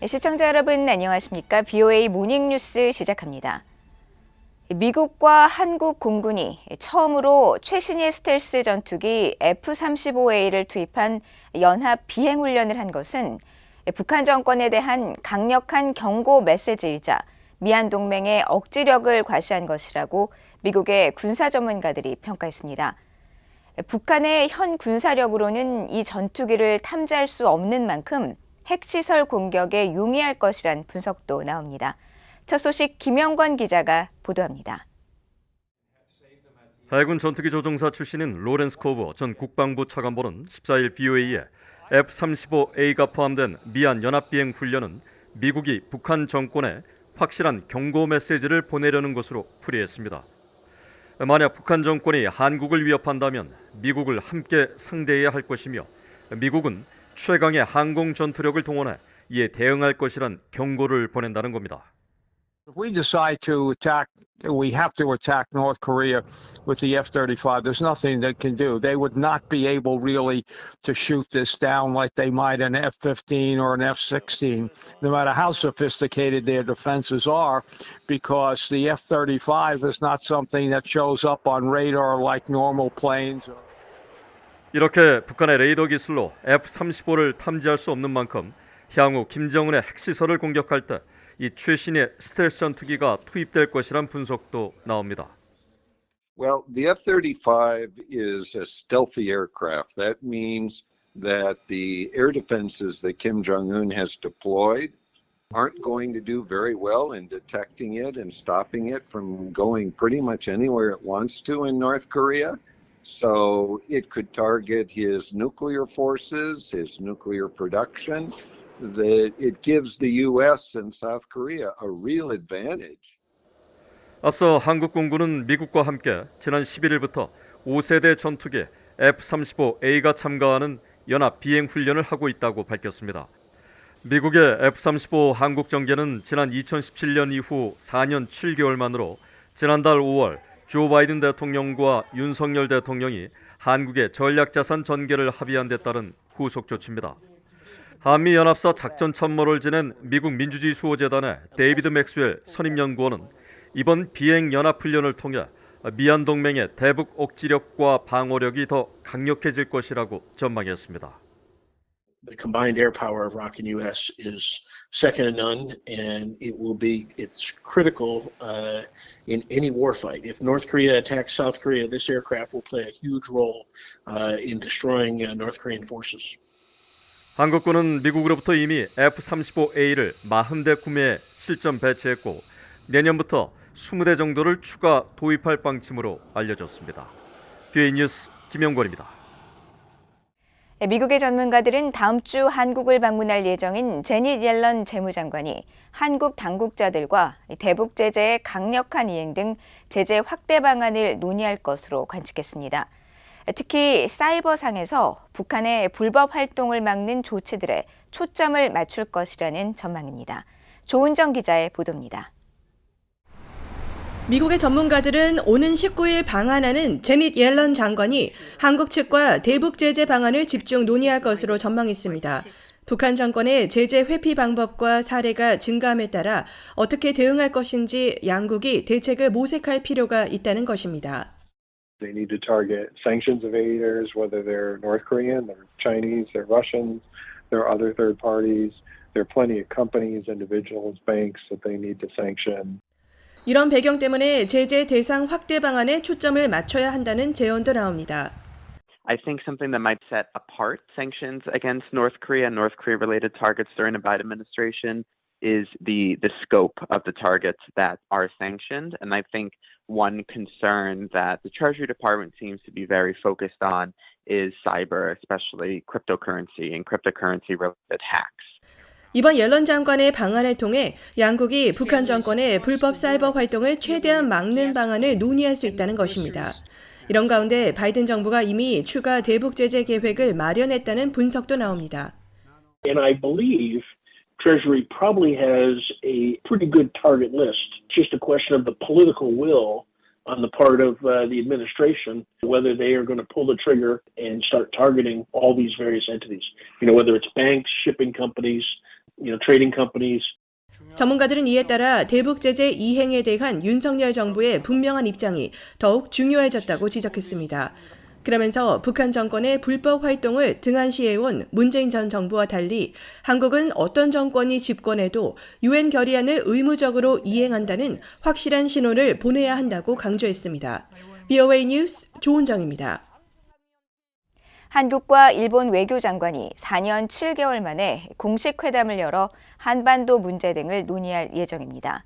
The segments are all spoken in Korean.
시청자 여러분 안녕하십니까? BOA 모닝뉴스 시작합니다. 미국과 한국 공군이 처음으로 최신의 스텔스 전투기 F-35A를 투입한 연합 비행훈련을 한 것은 북한 정권에 대한 강력한 경고 메시지이자 미한 동맹의 억지력을 과시한 것이라고 미국의 군사 전문가들이 평가했습니다. 북한의 현 군사력으로는 이 전투기를 탐지할 수 없는 만큼 핵시설 공격에 용이할 것이란 분석도 나옵니다. 첫 소식 김영권 기자가 보도합니다. 해군 전투기 조종사 출신인 로렌스 코브 전 국방부 차관보는 14일 BOA에 F-35A가 포함된 미한 연합비행 훈련은 미국이 북한 정권에 확실한 경고 메시지를 보내려는 것으로 풀이했습니다. 만약 북한 정권이 한국을 위협한다면 미국을 함께 상대해야 할 것이며 미국은 최강의 항공 전투력을 동원해 이에 대응할 것이란 경고를 보낸다는 겁니다. If we decide to attack, we have to attack North Korea with the F-35. There's nothing they can do. They would not be able really to shoot this down like they might an F-15 or an F-16, no matter how sophisticated their defenses are, because the F-35 is not something that shows up on radar like normal planes. 이렇게 북한의 레이더 기술로 F-35를 탐지할 수 없는 만큼 향후 김정은의 핵시설을 공격할 때 이 최신의 스텔스 전투기가 투입될 것이란 분석도 나옵니다. Well, the F-35 is a stealthy aircraft. That means that the air defenses that Kim Jong-un has deployed aren't going to do very well in detecting it and stopping it from going pretty much anywhere it wants to in North Korea. So it could target his nuclear forces, his nuclear production. That it gives the U.S. and South Korea a real advantage. 앞서 한국 공군은 미국과 함께 지난 11일부터 5세대 전투기 F-35A가 참가하는 연합 비행 훈련을 하고 있다고 밝혔습니다. 미국의 F-35 한국 정계는 지난 2017년 이후 4년 7개월 만으로 지난달 5월 조 바이든 대통령과 윤석열 대통령이 한국의 전략자산 전개를 합의한 데 따른 후속 조치입니다. 한미연합사 작전 참모를 지낸 미국 민주주의 수호재단의 데이비드 맥스웰 선임연구원은 이번 비행연합훈련을 통해 미한 동맹의 대북 억지력과 방어력이 더 강력해질 것이라고 전망했습니다. The combined air power of ROK and U.S. is second to none, and it's critical in any warfight. If North Korea attacks South Korea, this aircraft will play a huge role in destroying North Korean forces. 한국군은 미국으로부터 이미 F-35A를 40대 구매해 실전 배치했고 내년부터 20대 정도를 추가 도입할 방침으로 알려졌습니다. BOA 뉴스 김영권입니다. 미국의 전문가들은 다음 주 한국을 방문할 예정인 제닛 옐런 재무장관이 한국 당국자들과 대북 제재의 강력한 이행 등 제재 확대 방안을 논의할 것으로 관측했습니다. 특히 사이버상에서 북한의 불법 활동을 막는 조치들에 초점을 맞출 것이라는 전망입니다. 조은정 기자의 보도입니다. 미국의 전문가들은 오는 19일 방한하는 제닛 옐런 장관이 한국 측과 대북 제재 방안을 집중 논의할 것으로 전망했습니다. 북한 정권의 제재 회피 방법과 사례가 증가함에 따라 어떻게 대응할 것인지 양국이 대책을 모색할 필요가 있다는 것입니다. They need to target sanctions evators, whether they're North Korean, they're Chinese, they're Russians, there are other third parties. There are plenty of companies, individuals, banks that they need to sanction. 이런 배경 때문에 제재 대상 확대 방안에 초점을 맞춰야 한다는 제언도 나옵니다. I think something that might set apart sanctions against North Korea and North Korea-related targets during the Biden administration is the scope of the targets that are sanctioned. And I think one concern that the Treasury Department seems to be very focused on is cyber, especially cryptocurrency and cryptocurrency-related hacks. 이번 옐런 장관의 방안을 통해 양국이 북한 정권의 불법 사이버 활동을 최대한 막는 방안을 논의할 수 있다는 것입니다. 이런 가운데 바이든 정부가 이미 추가 대북 제재 계획을 마련했다는 분석도 나옵니다. And I believe Treasury probably has a pretty good target list. It's just a question of the political will on the part of the administration, whether they are going to pull the trigger and start targeting all these various entities. You know, whether it's banks, shipping companies, trading companies. 전문가들은 이에 따라 대북 제재 이행에 대한 윤석열 정부의 분명한 입장이 더욱 중요해졌다고 지적했습니다. 그러면서 북한 정권의 불법 활동을 등한시해온 문재인 전 정부와 달리 한국은 어떤 정권이 집권해도 유엔 결의안을 의무적으로 이행한다는 확실한 신호를 보내야 한다고 강조했습니다. VOA 뉴스 조은정입니다. 한국과 일본 외교장관이 4년 7개월 만에 공식 회담을 열어 한반도 문제 등을 논의할 예정입니다.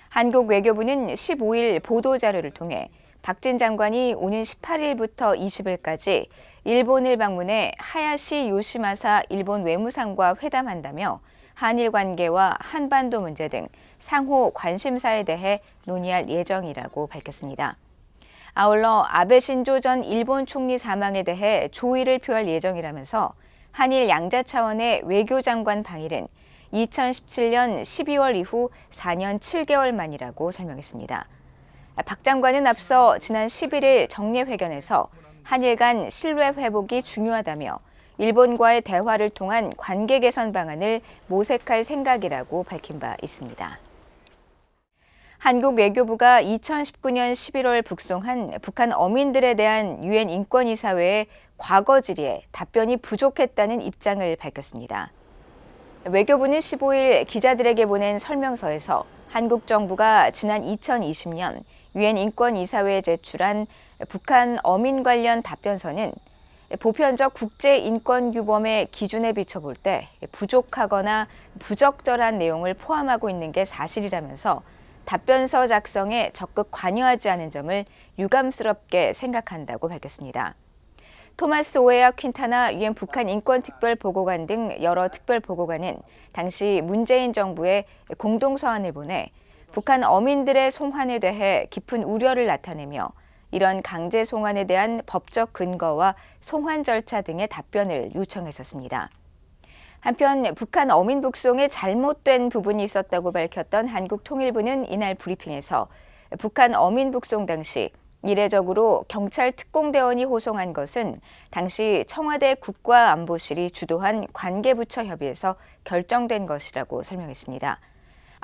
한국 외교부는 15일 보도자료를 통해 박진 장관이 오는 18일부터 20일까지 일본을 방문해 하야시 요시마사 일본 외무상과 회담한다며 한일 관계와 한반도 문제 등 상호 관심사에 대해 논의할 예정이라고 밝혔습니다. 아울러 아베 신조 전 일본 총리 사망에 대해 조의를 표할 예정이라면서 한일 양자 차원의 외교장관 방일은 2017년 12월 이후 4년 7개월 만이라고 설명했습니다. 박 장관은 앞서 지난 11일 정례회견에서 한일 간 신뢰 회복이 중요하다며 일본과의 대화를 통한 관계 개선 방안을 모색할 생각이라고 밝힌 바 있습니다. 한국 외교부가 2019년 11월 북송한 북한 어민들에 대한 유엔 인권이사회의 과거 질의에 답변이 부족했다는 입장을 밝혔습니다. 외교부는 15일 기자들에게 보낸 설명서에서 한국 정부가 지난 2020년 유엔 인권이사회에 제출한 북한 어민 관련 답변서는 보편적 국제인권규범의 기준에 비춰볼 때 부족하거나 부적절한 내용을 포함하고 있는 게 사실이라면서 답변서 작성에 적극 관여하지 않은 점을 유감스럽게 생각한다고 밝혔습니다. 토마스 오에아 퀸타나 유엔 북한 인권특별보고관 등 여러 특별보고관은 당시 문재인 정부에 공동서한을 보내 북한 어민들의 송환에 대해 깊은 우려를 나타내며 이런 강제 송환에 대한 법적 근거와 송환 절차 등의 답변을 요청했었습니다. 한편 북한 어민 북송에 잘못된 부분이 있었다고 밝혔던 한국통일부는 이날 브리핑에서 북한 어민 북송 당시 이례적으로 경찰 특공대원이 호송한 것은 당시 청와대 국가안보실이 주도한 관계부처 협의에서 결정된 것이라고 설명했습니다.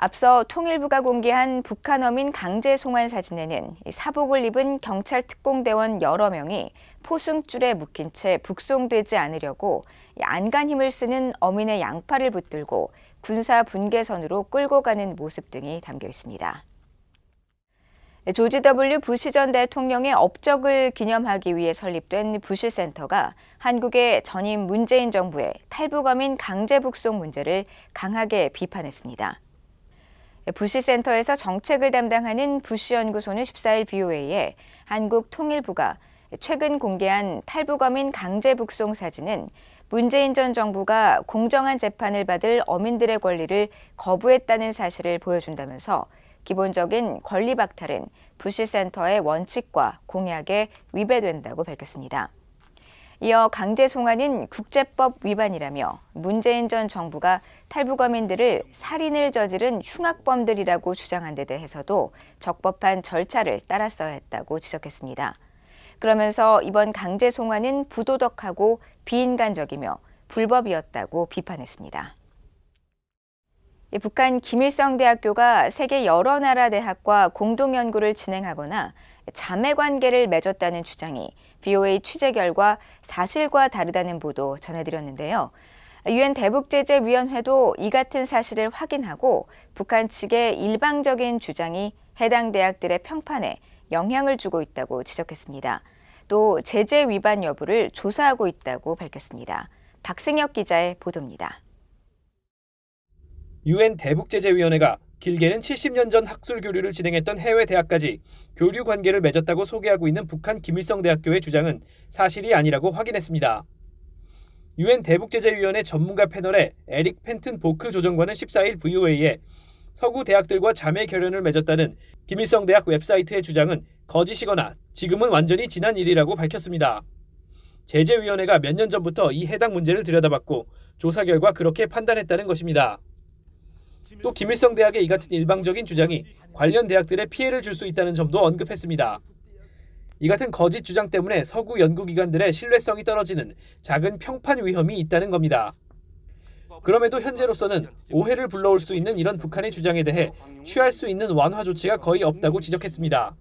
앞서 통일부가 공개한 북한 어민 강제 송환 사진에는 사복을 입은 경찰 특공대원 여러 명이 포승줄에 묶인 채 북송되지 않으려고 안간 힘을 쓰는 어민의 양팔을 붙들고 군사 분계선으로 끌고 가는 모습 등이 담겨 있습니다. 조지 W. 부시 전 대통령의 업적을 기념하기 위해 설립된 부시 센터가 한국의 전임 문재인 정부의 탈북 어민 강제 북송 문제를 강하게 비판했습니다. 부시 센터에서 정책을 담당하는 부시 연구소는 14일 BOA에 한국 통일부가 최근 공개한 탈북 어민 강제 북송 사진은 문재인 전 정부가 공정한 재판을 받을 어민들의 권리를 거부했다는 사실을 보여준다면서 기본적인 권리 박탈은 부시 센터의 원칙과 공약에 위배된다고 밝혔습니다. 이어 강제 송환은 국제법 위반이라며 문재인 전 정부가 탈북 어민들을 살인을 저지른 흉악범들이라고 주장한 데 대해서도 적법한 절차를 따랐어야 했다고 지적했습니다. 그러면서 이번 강제 송환은 부도덕하고 비인간적이며 불법이었다고 비판했습니다. 북한 김일성 대학교가 세계 여러 나라 대학과 공동 연구를 진행하거나 자매 관계를 맺었다는 주장이 BOA 취재 결과 사실과 다르다는 보도 전해드렸는데요. 유엔 대북제재위원회도 이 같은 사실을 확인하고 북한 측의 일방적인 주장이 해당 대학들의 평판에 영향을 주고 있다고 지적했습니다. 또 제재 위반 여부를 조사하고 있다고 밝혔습니다. 박승혁 기자의 보도입니다. 유엔 대북제재위원회가 길게는 70년 전 학술 교류를 진행했던 해외 대학까지 교류 관계를 맺었다고 소개하고 있는 북한 김일성대학교의 주장은 사실이 아니라고 확인했습니다. 유엔 대북제재위원회 전문가 패널의 에릭 펜튼 보크 조정관은 14일 VOA에 서구 대학들과 자매 결연을 맺었다는 김일성대학 웹사이트의 주장은 거짓이거나 지금은 완전히 지난 일이라고 밝혔습니다. 제재위원회가 몇 년 전부터 이 해당 문제를 들여다봤고 조사 결과 그렇게 판단했다는 것입니다. 또 김일성대학의 이 같은 일방적인 주장이 관련 대학들에 피해를 줄 수 있다는 점도 언급했습니다. 이 같은 거짓 주장 때문에 서구 연구기관들의 신뢰성이 떨어지는 작은 평판 위험이 있다는 겁니다. 그럼에도 현재로서는 오해를 불러올 수 있는 이런 북한의 주장에 대해 취할 수 있는 완화 조치가 거의 없다고 지적했습니다.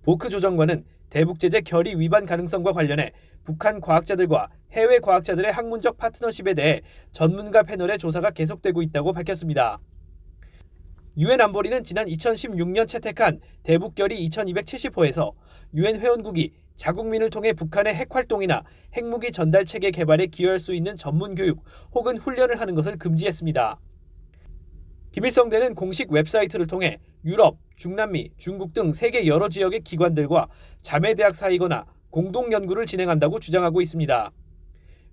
보크 조정관은 대북 제재 결의 위반 가능성과 관련해 북한 과학자들과 해외 과학자들의 학문적 파트너십에 대해 전문가 패널의 조사가 계속되고 있다고 밝혔습니다. 유엔 안보리는 지난 2016년 채택한 대북 결의 2270호에서 유엔 회원국이 자국민을 통해 북한의 핵 활동이나 핵무기 전달 체계 개발에 기여할 수 있는 전문 교육 혹은 훈련을 하는 것을 금지했습니다. 김일성대는 공식 웹사이트를 통해 유럽, 중남미, 중국 등 세계 여러 지역의 기관들과 자매대학 사이거나 공동 연구를 진행한다고 주장하고 있습니다.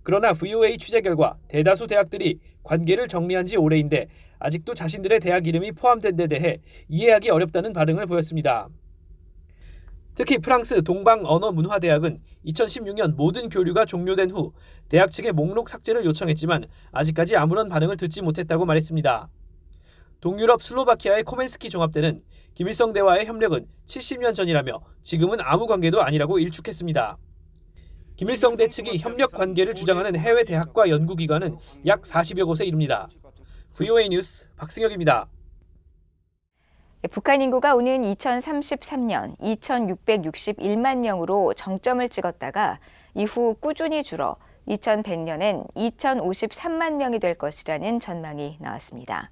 그러나 VOA 취재 결과 대다수 대학들이 관계를 정리한 지 오래인데 아직도 자신들의 대학 이름이 포함된 데 대해 이해하기 어렵다는 반응을 보였습니다. 특히 프랑스 동방언어문화대학은 2016년 모든 교류가 종료된 후 대학 측의 목록 삭제를 요청했지만 아직까지 아무런 반응을 듣지 못했다고 말했습니다. 동유럽 슬로바키아의 코멘스키 종합대는 김일성대와의 협력은 70년 전이라며 지금은 아무 관계도 아니라고 일축했습니다. 김일성대 측이 협력 관계를 주장하는 해외 대학과 연구기관은 약 40여 곳에 이릅니다. VOA 뉴스 박승혁입니다. 북한 인구가 오는 2033년 2,661만 명으로 정점을 찍었다가 이후 꾸준히 줄어 2100년엔 2,053만 명이 될 것이라는 전망이 나왔습니다.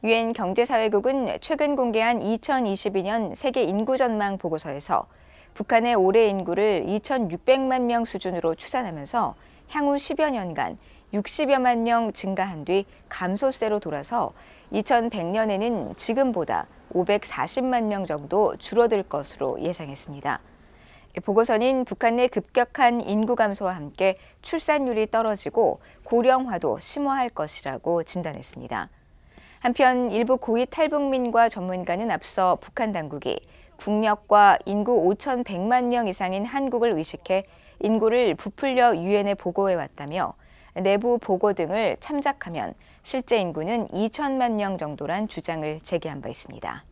유엔 경제사회국은 최근 공개한 2022년 세계 인구 전망 보고서에서 북한의 올해 인구를 2,600만 명 수준으로 추산하면서 향후 10여 년간 60여만 명 증가한 뒤 감소세로 돌아서 2100년에는 지금보다 540만 명 정도 줄어들 것으로 예상했습니다. 보고서는 북한 내 급격한 인구 감소와 함께 출산율이 떨어지고 고령화도 심화할 것이라고 진단했습니다. 한편 일부 고위 탈북민과 전문가는 앞서 북한 당국이 국력과 인구 5,100만 명 이상인 한국을 의식해 인구를 부풀려 유엔에 보고해 왔다며 내부 보고 등을 참작하면 실제 인구는 2천만 명 정도란 주장을 제기한 바 있습니다.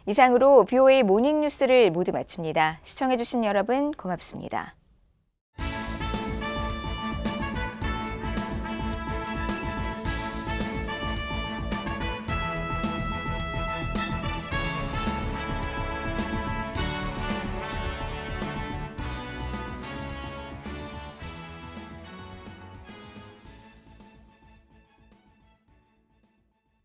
이상으로 VOA 모닝뉴스를 모두 마칩니다. 시청해주신 여러분 고맙습니다.